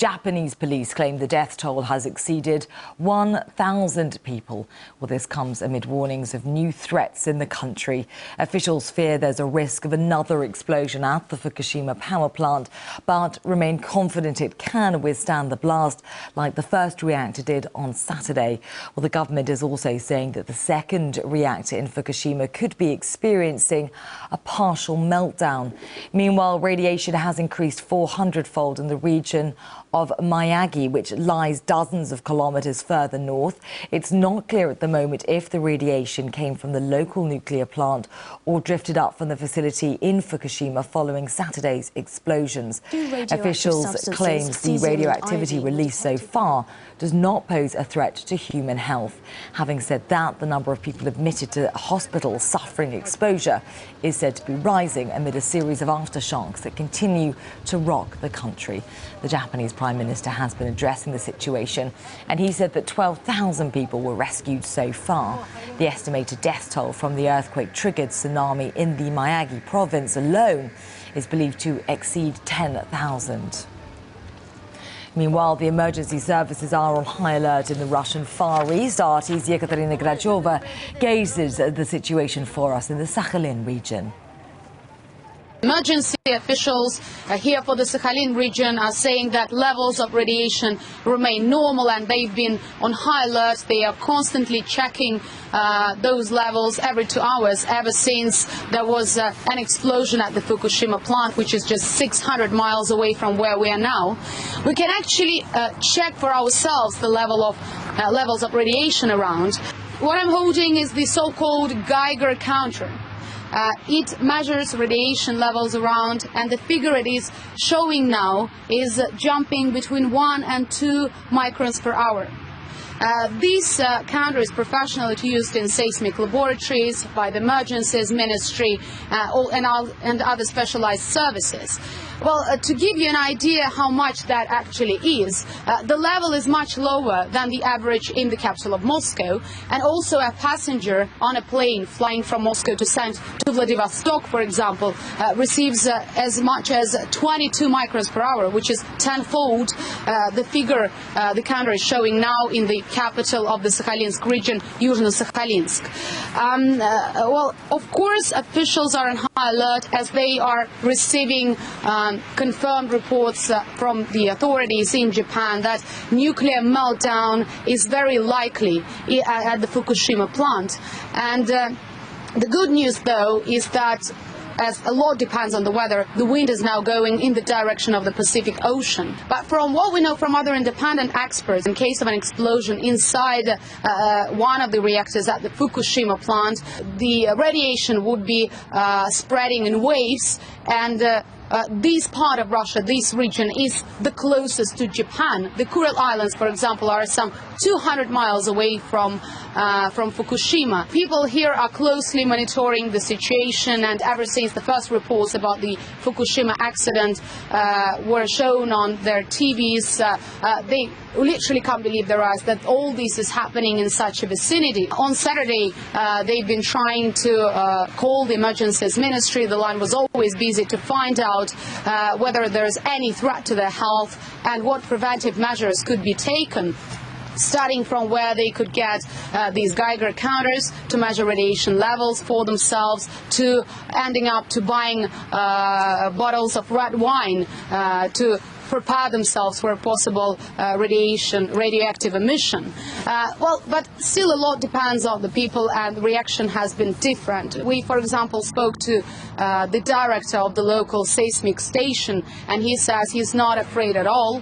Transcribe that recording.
Japanese police claim the death toll has exceeded 1,000 people. Well, this comes amid warnings of new threats in the country. Officials fear there's a risk of another explosion at the Fukushima power plant, but remain confident it can withstand the blast like the first reactor did on Saturday. Well, the government is also saying that the second reactor in Fukushima could be experiencing a partial meltdown. Meanwhile, radiation has increased 400-fold in the region of Miyagi, which lies dozens of kilometres further north. It's not clear at the moment if the radiation came from the local nuclear plant or drifted up from the facility in Fukushima following Saturday's explosions. Officials claim the radioactivity released so far does not pose a threat to human health. Having said that, the number of people admitted to hospitals suffering exposure is said to be rising amid a series of aftershocks that continue to rock the country. The Japanese Prime Minister has been addressing the situation, and he said that 12,000 people were rescued so far. The estimated death toll from the earthquake-triggered tsunami in the Miyagi province alone is believed to exceed 10,000. Meanwhile, the emergency services are on high alert in the Russian Far East. RT's Ekaterina Grachova gazes at the situation for us in the Sakhalin region. Emergency officials here for the Sakhalin region are saying that levels of radiation remain normal, and they've been on high alert. They are constantly checking those levels every 2 hours ever since there was an explosion at the Fukushima plant, which is just 600 miles away from where we are now. We can actually check for ourselves the levels of radiation around. What I'm holding is the so-called Geiger counter. It measures radiation levels around, and the figure it is showing now is jumping between 1 and 2 microns per hour. This counter is professionally used in seismic laboratories by the Emergencies Ministry and other specialized services. Well, to give you an idea how much that actually is, the level is much lower than the average in the capital of Moscow, and also a passenger on a plane flying from Moscow to Vladivostok, for example, receives as much as 22 microns per hour, which is tenfold the figure the counter is showing now in the capital of the Sakhalinsk region, Yuzhno-Sakhalinsk. Well, of course, officials are on high alert as they are receiving confirmed reports from the authorities in Japan that nuclear meltdown is very likely at the Fukushima plant. And the good news, though, is that as a lot depends on the weather, the wind is now going in the direction of the Pacific Ocean. But from what we know from other independent experts, in case of an explosion inside one of the reactors at the Fukushima plant, the radiation would be spreading in waves, and this part of Russia, this region, is the closest to Japan. The Kuril Islands, for example, are some 200 miles away from Fukushima. People here are closely monitoring the situation, and ever since the first reports about the Fukushima accident were shown on their TVs, they literally can't believe their eyes that all this is happening in such a vicinity. On Saturday, they've been trying to call the Emergencies Ministry. The line was always busy to find out whether there's any threat to their health and what preventive measures could be taken, starting from where they could get these Geiger counters to measure radiation levels for themselves, to ending up to buying bottles of red wine to prepare themselves for a possible radioactive emission. Well, but still a lot depends on the people, and the reaction has been different. We, for example, spoke to the director of the local seismic station, and he says he's not afraid at all.